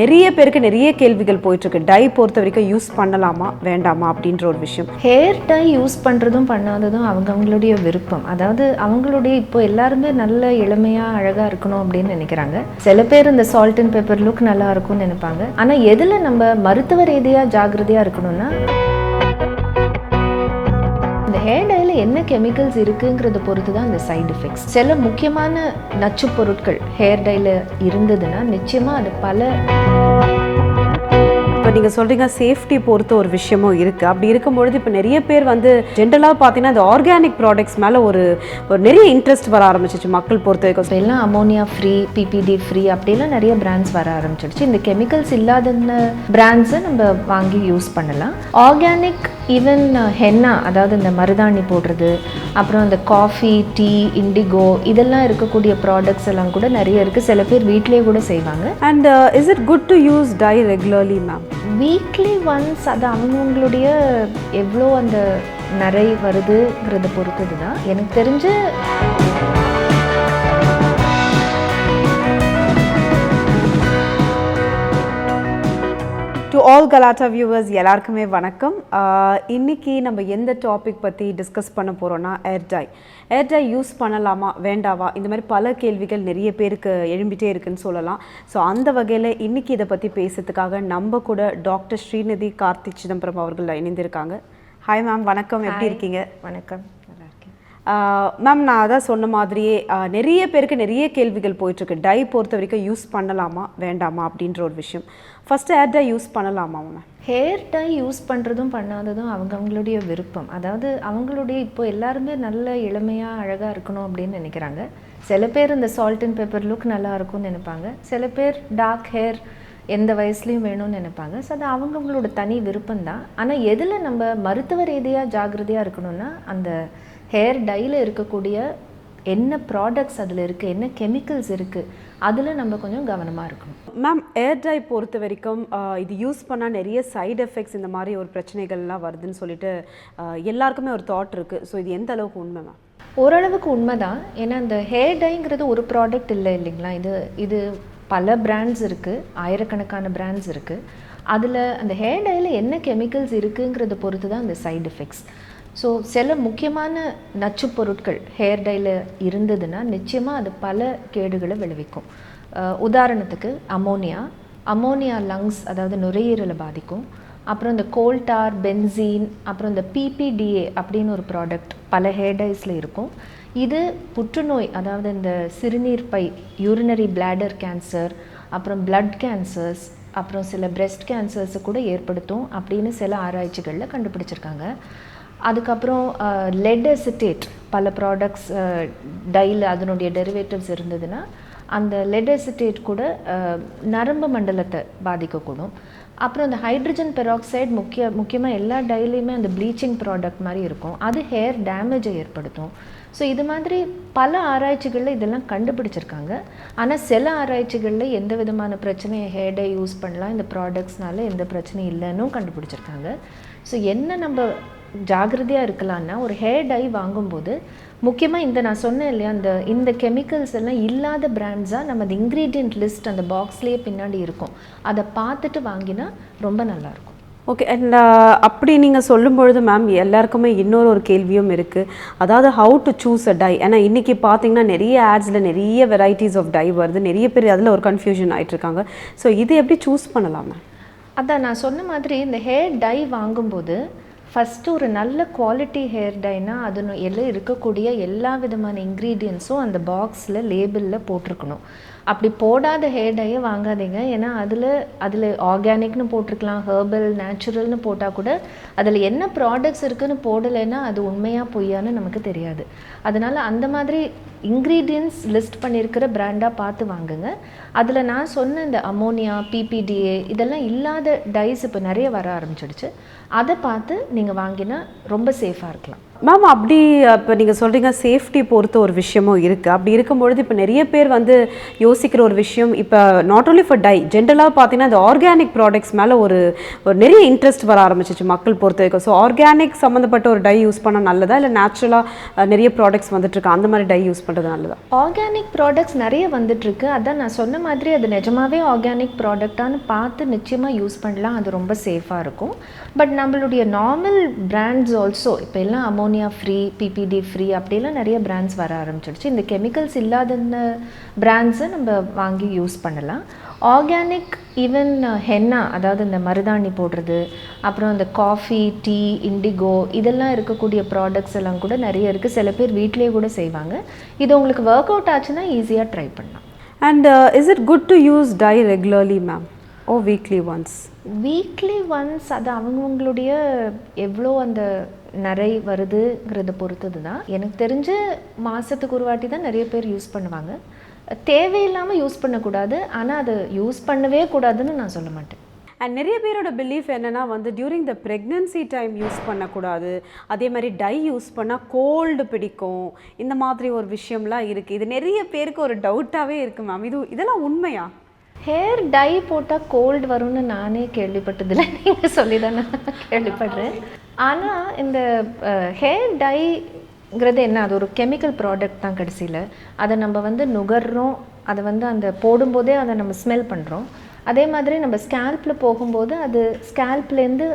நிறைய பேருக்கு நிறைய கேள்விகள் போயிட்டுருக்கு. டை பொறுத்த வரைக்கும் யூஸ் பண்ணலாமா வேண்டாமா அப்படின்ற ஒரு விஷயம். ஹேர் டை யூஸ் பண்ணுறதும் பண்ணாததும் அவங்களுடைய விருப்பம். அதாவது அவங்களுடைய இப்போ எல்லாருமே நல்ல இளமையாக அழகாக இருக்கணும் அப்படின்னு நினைக்கிறாங்க. சில பேர் இந்த சால்ட் அண்ட் பெப்பர் லுக் நல்லா இருக்கும்னு நினைப்பாங்க. ஆனால் எதில் நம்ம மருத்துவ ரீதியாக ஜாகிரதையாக இருக்கணும்னா, இந்த ஹேர் டைல என்ன கெமிக்கல்ஸ் இருக்குங்கிறத பொறுத்து தான் இந்த சைடு எஃபெக்ட்ஸ். சில முக்கியமான நச்சு பொருட்கள் ஹேர் டைல இருந்ததுன்னா நிச்சயமாக அது பல இப்போ நீங்கள் சொல்கிறீங்க சேஃப்டி பொறுத்த ஒரு விஷயமும் இருக்குது. அப்படி இருக்கும்பொழுது இப்போ நிறைய பேர் வந்து ஜென்ரலாக பார்த்தீங்கன்னா இந்த ஆர்கானிக் ப்ராடக்ட்ஸ் மேலே ஒரு நிறைய இன்ட்ரெஸ்ட் வர ஆரம்பிச்சிச்சு மக்கள் பொறுத்த வரைக்கும். எல்லாம் அமோனியா ஃப்ரீ, பிபிடி ஃப்ரீ அப்படிலாம் நிறைய பிராண்ட்ஸ் வர ஆரம்பிச்சிடுச்சு. இந்த கெமிக்கல்ஸ் இல்லாத பிராண்ட்ஸை நம்ம வாங்கி யூஸ் பண்ணலாம். ஆர்கானிக் ஈவன் ஹென்னா, அதாவது இந்த மருதாணி போடுறது, அப்புறம் இந்த காஃபி, டீ, இண்டிகோ இதெல்லாம் இருக்கக்கூடிய ப்ராடக்ட்ஸ் எல்லாம் கூட நிறைய இருக்குது. சில பேர் வீட்டிலேயே கூட செய்வாங்க. And is it good to use dye regularly ma'am? Weekly once. அது அவங்களுடைய எவ்வளோ அந்த நிறை வருதுங்கிறத பொறுத்தது தான். எனக்கு தெரிஞ்சு டு ஆல் கலாட்டா வியூவர்ஸ் எல்லாருக்குமே வணக்கம். இன்றைக்கி நம்ம எந்த டாபிக் பற்றி டிஸ்கஸ் பண்ண போகிறோன்னா ஏர் டை யூஸ் பண்ணலாமா வேண்டாவா, இந்த மாதிரி பல கேள்விகள் நிறைய பேருக்கு எழும்பிட்டே இருக்குன்னு சொல்லலாம். ஸோ அந்த வகையில் இன்றைக்கி இதை பற்றி பேசுறதுக்காக நம்ம கூட டாக்டர் ஸ்ரீநிதி சிதம்பரம் அவர்கள் இணைந்திருக்காங்க. ஹாய் மேம், வணக்கம். எப்படி இருக்கீங்க? வணக்கம், மேம், நான் அதான் சொன்ன மாதிரியே நிறைய பேருக்கு நிறைய கேள்விகள் போயிட்டுருக்கு. டை பொறுத்த வரைக்கும் யூஸ் பண்ணலாமா வேண்டாமா அப்படின்ற ஒரு விஷயம். ஃபஸ்ட்டு ஹேர் டை யூஸ் பண்ணலாமா மேம்? ஹேர் டை யூஸ் பண்ணுறதும் பண்ணாததும் அவங்களுடைய விருப்பம். அதாவது அவங்களுடைய இப்போ எல்லாருமே நல்ல இளமையாக அழகாக இருக்கணும் அப்படின்னு நினைக்கிறாங்க. சில பேர் இந்த சால்ட் அண்ட் பெப்பர் லுக் நல்லா இருக்கும்னு நினைப்பாங்க. சில பேர் டார்க் ஹேர் எந்த வயசுலையும் வேணும்னு நினைப்பாங்க. ஸோ அது அவங்களோட தனி விருப்பம்தான். ஆனால் எதில் நம்ம மருத்துவ ரீதியாக ஜாகிரதையாக இருக்கணும்னா, அந்த ஹேர் டையில் இருக்கக்கூடிய என்ன ப்ராடக்ட்ஸ் அதில் இருக்குது, என்ன கெமிக்கல்ஸ் இருக்குது, அதில் நம்ம கொஞ்சம் கவனமாக இருக்கணும். மேம், ஏர் டை பொறுத்த வரைக்கும் இது யூஸ் பண்ணால் நிறைய சைடு எஃபெக்ட்ஸ் இந்த மாதிரி ஒரு பிரச்சனைகள்லாம் வருதுன்னு சொல்லிட்டு எல்லாருக்குமே ஒரு தாட் இருக்குது. ஸோ இது எந்த அளவுக்கு உண்மை மேம்? ஓரளவுக்கு உண்மை தான். ஏன்னா இந்த ஹேர் டைங்கிறது ஒரு ப்ராடக்ட் இல்லை இல்லைங்களா. இது பல பிராண்ட்ஸ் இருக்குது, ஆயிரக்கணக்கான பிராண்ட்ஸ் இருக்குது. அதில் அந்த ஹேர் டையில் என்ன கெமிக்கல்ஸ் இருக்குங்கிறத பொறுத்து தான் அந்த சைடு எஃபெக்ட்ஸ். ஸோ சில முக்கியமான நச்சு பொருட்கள் ஹேர் டையில் இருந்ததுன்னா நிச்சயமாக அது பல கேடுகளை விளைவிக்கும். உதாரணத்துக்கு அமோனியா லங்ஸ், அதாவது நுரையீரலை பாதிக்கும். அப்புறம் இந்த கோல்டார், பென்சீன், அப்புறம் இந்த பிபிடிஏ அப்படின்னு ஒரு ப்ராடக்ட் பல ஹேர் டைஸில் இருக்கும். இது புற்றுநோய், அதாவது இந்த சிறுநீர் பை, யூரினரி பிளாடர் கேன்சர், அப்புறம் பிளட் கேன்சர்ஸ், அப்புறம் சில பிரெஸ்ட் கேன்சர்ஸை கூட ஏற்படுத்தும் அப்படின்னு சில ஆராய்ச்சிகளில் கண்டுபிடிச்சிருக்காங்க. அதுக்கப்புறம் லெட் அசிட்டேட், பல ப்ராடக்ட்ஸ் டையில் அதனுடைய டெரிவேட்டிவ்ஸ் இருந்ததுன்னா அந்த லெட் அசிட்டேட் கூட நரம்பு மண்டலத்தை பாதிக்கக்கூடும். அப்புறம் இந்த ஹைட்ரஜன் பெராக்சைடு முக்கியமாக எல்லா டைலையுமே அந்த ப்ளீச்சிங் ப்ராடக்ட் மாதிரி இருக்கும். அது ஹேர் டேமேஜை ஏற்படுத்தும். ஸோ இது மாதிரி பல ஆராய்ச்சிகளில் இதெல்லாம் கண்டுபிடிச்சிருக்காங்க. ஆனால் சில ஆராய்ச்சிகளில் எந்த விதமான பிரச்சனையை ஹேர் டை யூஸ் பண்ணலாம், இந்த ப்ராடக்ட்ஸ்னால எந்த பிரச்சனையும் இல்லைன்னு கண்டுபிடிச்சிருக்காங்க. ஸோ என்ன நம்ம ஜாகிரதையாக இருக்கலாம்னா, ஒரு ஹேர் டை வாங்கும்போது முக்கியமாக நான் சொன்னேன் இல்லையா, இந்த கெமிக்கல்ஸ் எல்லாம் இல்லாத பிராண்ட்ஸாக நம்ம அந்த இன்க்ரீடியன்ட் லிஸ்ட் அந்த பாக்ஸ்லேயே பின்னாடி இருக்கும், அதை பார்த்துட்டு வாங்கினா ரொம்ப நல்லாயிருக்கும். ஓகே. அண்ட் அப்படி நீங்கள் சொல்லும்பொழுது மேம், எல்லாருக்குமே இன்னொரு கேள்வியும் இருக்குது. அதாவது how to choose a dye. ஏன்னா இன்றைக்கி பார்த்தீங்கன்னா நிறைய ஆட்ஸில் நிறைய வெரைட்டிஸ் ஆஃப் டை வருது. நிறைய பேர் அதில் ஒரு கன்ஃபியூஷன் ஆகிட்டுருக்காங்க. ஸோ இது எப்படி சூஸ் பண்ணலாம் மேம்? அதான் நான் சொன்ன மாதிரி இந்த ஹேர் டை வாங்கும்போது ஃபஸ்ட்டு ஒரு நல்ல குவாலிட்டி ஹேர் டைனா அது எல்லாம் இருக்கக்கூடிய எல்லா விதமான இன்க்ரீடியன்ஸும் அந்த பாக்ஸில் லேபிளில் போட்டிருக்கணும். அப்படி போடாத ஹேர் டையை வாங்காதீங்க. ஏன்னா அதில் ஆர்கானிக்னு போட்டிருக்கலாம், ஹெர்பல், நேச்சுரல்னு போட்டால் கூட அதில் என்ன ப்ராடக்ட்ஸ் இருக்குதுன்னு போடலைன்னா அது உண்மையாக பொய்யான்னு நமக்கு தெரியாது. அதனால் அந்த மாதிரி இன்க்ரீடியன்ட்ஸ் லிஸ்ட் பண்ணியிருக்கிற பிராண்டாக பார்த்து வாங்குங்க. அதில் நான் சொன்ன இந்த அமோனியா, பிபிடிஏ இதெல்லாம் இல்லாத டைஸ் இப்போ நிறைய வர ஆரம்பிச்சிடுச்சு. அதை பார்த்து நீங்கள் வாங்கினா ரொம்ப சேஃபாக இருக்கலாம். மேம் அப்படி இப்போ நீங்கள் சொல்கிறீங்க சேஃப்டி பொறுத்த ஒரு விஷயமும் இருக்குது. அப்படி இருக்கும்பொழுது இப்போ நிறைய பேர் வந்து யோசிக்கிற ஒரு விஷயம், இப்போ நாட் ஓன்லி ஃபார் டை, ஜென்ரலாக பார்த்தீங்கன்னா இந்த ஆர்கானிக் ப்ராடக்ட்ஸ் மேலே ஒரு நிறைய இன்ட்ரெஸ்ட் வர ஆரம்பிச்சிச்சு மக்கள் பொறுத்த வரைக்கும். ஸோ ஆர்கானிக் சம்மந்தப்பட்ட ஒரு டை யூஸ் பண்ணால் நல்லதா, இல்லை நேச்சுரலாக நிறைய ப்ராடக்ட்ஸ் வந்துட்டுருக்கு அந்த மாதிரி டை யூஸ் பண்ணுறது நல்லதா? ஆர்கானிக் ப்ராடக்ட்ஸ் நிறைய வந்துட்டுருக்கு. அதான் நான் சொன்ன மாதிரி அது நிஜமாவே ஆர்கானிக் ப்ராடக்டானு பார்த்து நிச்சயமாக யூஸ் பண்ணலாம். அது ரொம்ப சேஃபாக இருக்கும். பட் நம்மளுடைய நார்மல் பிராண்ட்ஸ் ஆல்சோ இப்போ எல்லாம் அமோனியா ஃப்ரீ, பிபிடி ஃப்ரீ அப்படிலாம் நிறைய பிராண்ட்ஸ் வர ஆரம்பிச்சிடுச்சு. இந்த கெமிக்கல்ஸ் இல்லாத பிராண்ட்ஸை நம்ம வாங்கி யூஸ் பண்ணலாம். ஆர்கானிக் ஈவன் ஹென்னா, அதாவது இந்த மருதாணி போடுறது, அப்புறம் இந்த காஃபி, டீ, இண்டிகோ இதெல்லாம் இருக்கக்கூடிய ப்ராடக்ட்ஸ் எல்லாம் கூட நிறைய இருக்குது. சில பேர் வீட்டிலேயே கூட செய்வாங்க. இது உங்களுக்கு ஒர்க் அவுட் ஆச்சுன்னா ஈஸியாக ட்ரை பண்ணலாம். And is it good to use dye regularly ma'am, or weekly once? Weekly once அது அவங்கவுங்களுடைய எவ்வளோ அந்த நிறை வருதுங்கிறத பொறுத்தது தான். எனக்கு தெரிஞ்சு மாதத்துக்கு ஒரு வாட்டி தான் நிறைய பேர் யூஸ் பண்ணுவாங்க. தேவையில்லாமல் யூஸ் பண்ணக்கூடாது, ஆனால் அது யூஸ் பண்ணவே கூடாதுன்னு நான் சொல்ல மாட்டேன். அண்ட் நிறைய பேரோட பிலீஃப் என்னென்னா வந்து during the pregnancy time use பண்ணக்கூடாது, அதே மாதிரி டை யூஸ் பண்ணால் கோல்டு பிடிக்கும், இந்த மாதிரி ஒரு விஷயம்லாம் இருக்குது. இது நிறைய பேருக்கு ஒரு டவுட்டாகவே இருக்குது மேம். இதெல்லாம் உண்மையா? ஹேர் டை போட்டால் கோல்டு வரும்னு நானே கேள்விப்பட்டதில்லை, நீங்கள் சொல்லி தான் நான் கேள்விப்படுறேன். ஆனால் இந்த ஹேர் டைங்கிறது என்ன, அது ஒரு கெமிக்கல் ப்ராடக்ட் தான். கடைசியில் அதை நம்ம வந்து நுகர்றோம், அதை வந்து அந்த போடும்போதே அதை நம்ம ஸ்மெல் பண்ணுறோம். அதே மாதிரி நம்ம ஸ்கேல்பில் போகும்போது அது ஸ்கேல்ப்லேருந்து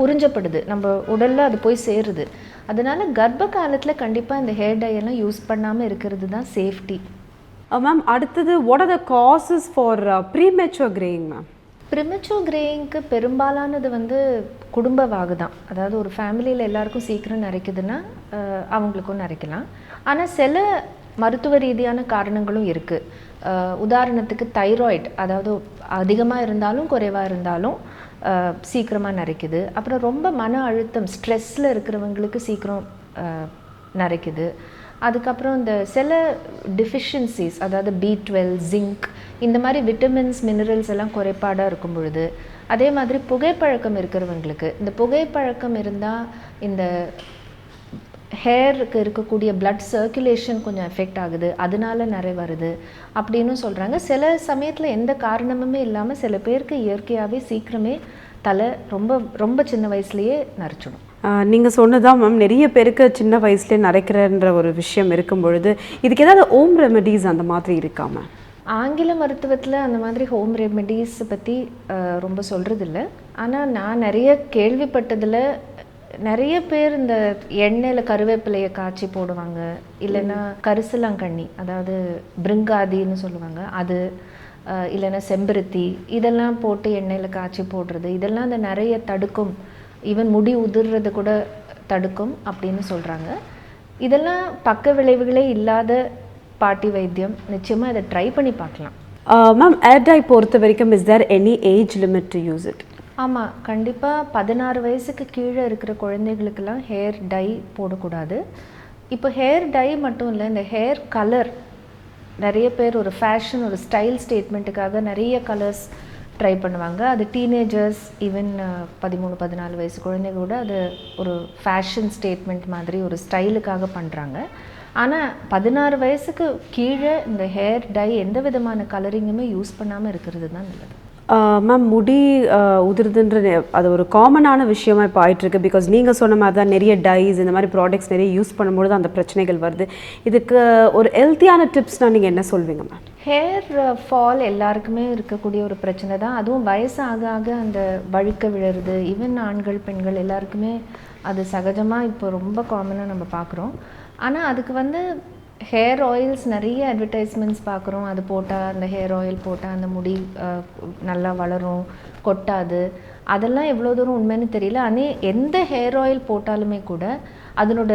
உறிஞ்சப்படுது, நம்ம உடலில் அது போய் சேருது. அதனால கர்ப்ப காலத்தில் கண்டிப்பாக இந்த ஹேர் டையெல்லாம் யூஸ் பண்ணாமல் இருக்கிறது தான் சேஃப்டி. மேம் அடுத்தது, what are the causes for premature greying ma'am? Premature கிரேயிங்க்கு பெரும்பாலானது வந்து குடும்ப வாகு தான். அதாவது ஒரு ஃபேமிலியில் எல்லாருக்கும் சீக்கிரம் நரைக்குதுன்னா அவங்களுக்கும் நரைக்கலாம். ஆனால் சில மருத்துவ ரீதியான காரணங்களும் இருக்குது. உதாரணத்துக்கு தைராய்டு, அதாவது அதிகமாக இருந்தாலும் குறைவாக இருந்தாலும் சீக்கிரமாக நரைக்குது. அப்புறம் ரொம்ப மன அழுத்தம், ஸ்ட்ரெஸ்ஸில் இருக்கிறவங்களுக்கு சீக்கிரம் நரைக்குது. அதுக்கப்புறம் இந்த சில டிஃபிஷியன்சிஸ், அதாவது B12, ஜிங்க், இந்த மாதிரி விட்டமின்ஸ், மினரல்ஸ் எல்லாம் குறைபாடாக இருக்கும் பொழுது, அதே மாதிரி புகைப்பழக்கம் இருக்கிறவங்களுக்கு, இந்த புகைப்பழக்கம் இருந்தால் இந்த ஹேருக்கு இருக்கக்கூடிய பிளட் சர்க்குலேஷன் கொஞ்சம் எஃபெக்ட் ஆகுது, அதனால நிறைய வருது அப்படின்னு சொல்கிறாங்க. சில சமயத்தில் எந்த காரணமுமே இல்லாமல் சில பேருக்கு இயற்கையாகவே சீக்கிரமே தலை ரொம்ப ரொம்ப சின்ன வயசுலேயே நரைச்சிடும். நீங்கள் சொன்னதான் மேம், நிறைய பேருக்கு சின்ன வயசுலேயே நரைக்கிறன்ற ஒரு விஷயம் இருக்கும் பொழுது இதுக்கு ஏதாவது ஹோம் ரெமெடிஸ் அந்த மாதிரி இருக்காம? ஆங்கில மருத்துவத்தில் அந்த மாதிரி ஹோம் ரெமெடிஸ் பற்றி ரொம்ப சொல்கிறதில்ல. ஆனால் நான் நிறைய கேள்விப்பட்டதில் நிறைய பேர் இந்த எண்ணெயில் கருவேப்பிலையை காய்ச்சி போடுவாங்க, இல்லைன்னா கரிசலாங்கண்ணி, அதாவது பிருங்காதின்னு சொல்லுவாங்க, அது இல்லைன்னா செம்பருத்தி, இதெல்லாம் போட்டு எண்ணெயில் காய்ச்சி போடுறது, இதெல்லாம் அந்த நிறைய தடுக்கும், ஈவன் முடி உதிர்றது கூட தடுக்கும் அப்படின்னு சொல்கிறாங்க. இதெல்லாம் பக்க விளைவுகளே இல்லாத பாட்டி வைத்தியம். நிச்சயமாக இதை ட்ரை பண்ணி பார்க்கலாம். மேம் ஹேர் டை பொறுத்த வரைக்கும் is there any age limit to use it? ஆமாம், கண்டிப்பாக 16 வயசுக்கு கீழே இருக்கிற குழந்தைகளுக்கெல்லாம் ஹேர் டை போடக்கூடாது. இப்போ ஹேர் டை மட்டும் இல்லை, இந்த ஹேர் கலர் நிறைய பேர் ஒரு ஃபேஷன், ஒரு ஸ்டைல் ஸ்டேட்மெண்ட்டுக்காக நிறைய கலர்ஸ் ட்ரை பண்ணுவாங்க. அது டீனேஜர்ஸ், ஈவன் 13-14 வயசு குழந்தைங்க கூட அது ஒரு ஃபேஷன் ஸ்டேட்மெண்ட் மாதிரி ஒரு ஸ்டைலுக்காக பண்ணுறாங்க. ஆனால் 16 வயசுக்கு கீழே இந்த ஹேர் டை எந்த விதமான கலரிங்குமே யூஸ் பண்ணாமல் இருக்கிறது தான் நல்லது. மேம் முடி உதிர்துன்ற அது ஒரு காமனான விஷயமா இப்போ ஆயிட்டுருக்கு. பிகாஸ் நீங்கள் சொன்ன மாதிரி தான் நிறைய டைஸ் இந்த மாதிரி ப்ராடக்ட்ஸ் நிறைய யூஸ் பண்ணும்போது அந்த பிரச்சனைகள் வருது. இதுக்கு ஒரு ஹெல்த்தியான டிப்ஸ்னால் நீங்கள் என்ன சொல்வீங்க மேம்? ஹேர் ஃபால் எல்லாருக்குமே இருக்கக்கூடிய ஒரு பிரச்சனை தான். அதுவும் வயசு ஆக ஆக அந்த வழுக்க விழுறது, ஈவன் ஆண்கள் பெண்கள் எல்லாருக்குமே அது சகஜமாக இப்போ ரொம்ப காமனாக நம்ம பார்க்குறோம். ஆனால் அதுக்கு வந்து ஹேர் ஆயில்ஸ் நிறைய அட்வர்டைஸ்மெண்ட்ஸ் பார்க்குறோம். அது போட்டால், அந்த ஹேர் ஆயில் போட்டால் அந்த முடி நல்லா வளரும், கொட்டாது, அதெல்லாம் எவ்வளோ தூரம் உண்மைன்னு தெரியல. ஆனால் எந்த ஹேர் ஆயில் போட்டாலுமே கூட அதனோட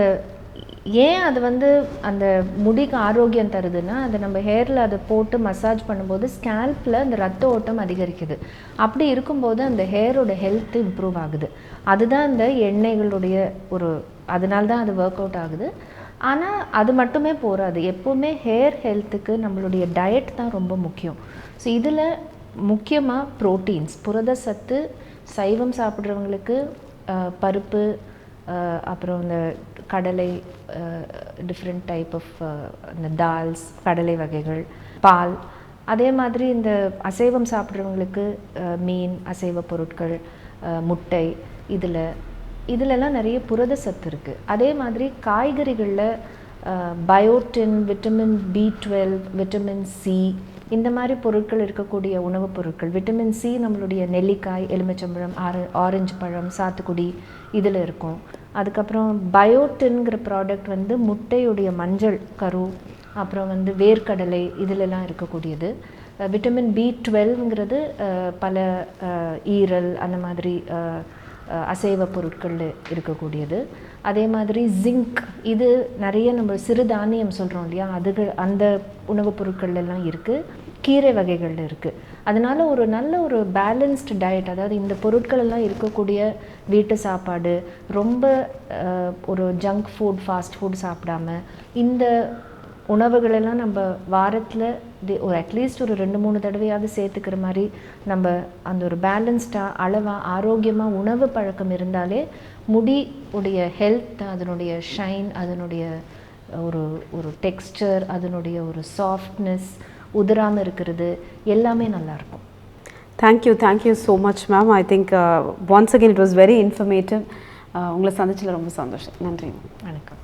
ஏன் அது வந்து அந்த முடிக்கு ஆரோக்கியம் தருதுன்னா, அதை நம்ம ஹேரில் அதை போட்டு மசாஜ் பண்ணும்போது ஸ்கேல்பில் அந்த ரத்த ஓட்டம் அதிகரிக்குது. அப்படி இருக்கும்போது அந்த ஹேரோட ஹெல்த் இம்ப்ரூவ் ஆகுது. அதுதான் இந்த எண்ணெய்களுடைய ஒரு, அதனால தான் அது ஒர்க் அவுட் ஆகுது. ஆனால் அது மட்டுமே போகாது. எப்போவுமே ஹேர் ஹெல்த்துக்கு நம்மளுடைய டயட் தான் ரொம்ப முக்கியம். ஸோ இதில் முக்கியமாக ப்ரோட்டீன்ஸ், புரத சத்து, சைவம் சாப்பிட்றவங்களுக்கு பருப்பு, அப்புறம் இந்த கடலை, டிஃப்ரெண்ட் டைப் ஆஃப் இந்த தால்ஸ், கடலை வகைகள், பால். அதே மாதிரி இந்த அசைவம் சாப்பிட்றவங்களுக்கு மீன், அசைவ பொருட்கள், முட்டை, இதிலெல்லாம் நிறைய புரத சத்து இருக்குது. அதே மாதிரி காய்கறிகளில் biotin, vitamin B12, vitamin C, இந்த மாதிரி பொருட்கள் இருக்கக்கூடிய உணவுப் பொருட்கள். விட்டமின் சி நம்மளுடைய நெல்லிக்காய், எலுமிச்சம்பழம், ஆரஞ்சு பழம், சாத்துக்குடி இதில் இருக்கும். அதுக்கப்புறம் பயோட்டின்கிற ப்ராடக்ட் வந்து முட்டையுடைய மஞ்சள் கரு, அப்புறம் வந்து வேர்க்கடலை இதிலெல்லாம் இருக்கக்கூடியது. விட்டமின் B12ங்கிறது பல ஈரல் அந்த மாதிரி அசைவ பொருட்களில் இருக்கக்கூடியது. அதே மாதிரி ஜிங்க், இது நிறைய நம்ம சிறுதானியம் சொல்கிறோம் இல்லையா, அந்த உணவுப் பொருட்கள்லாம் இருக்குது, கீரை வகைகளில் இருக்குது. அதனால் ஒரு நல்ல ஒரு பேலன்ஸ்டு டயட், அதாவது இந்த பொருட்கள் எல்லாம் இருக்கக்கூடிய வீட்டு சாப்பாடு, ரொம்ப ஒரு ஜங்க் ஃபுட், ஃபாஸ்ட் ஃபுட் சாப்பிடாம இந்த உணவுகளெல்லாம் நம்ம வாரத்தில் ஒரு அட்லீஸ்ட் ஒரு 2-3 தடவையாவது சேர்த்துக்கிற மாதிரி நம்ம அந்த ஒரு பேலன்ஸ்டாக, அளவாக, ஆரோக்கியமாக உணவு பழக்கம் இருந்தாலே முடி உடைய ஹெல்த், அதனுடைய ஷைன், அதனுடைய ஒரு டெக்ஸ்டர், அதனுடைய ஒரு சாஃப்ட்னஸ், உதிராமல் இருக்கிறது எல்லாமே நல்லாயிருக்கும். Thank you so much ma'am. I think once again it was very informative. உங்களை சந்திச்சதில் ரொம்ப சந்தோஷம். நன்றி. வணக்கம்.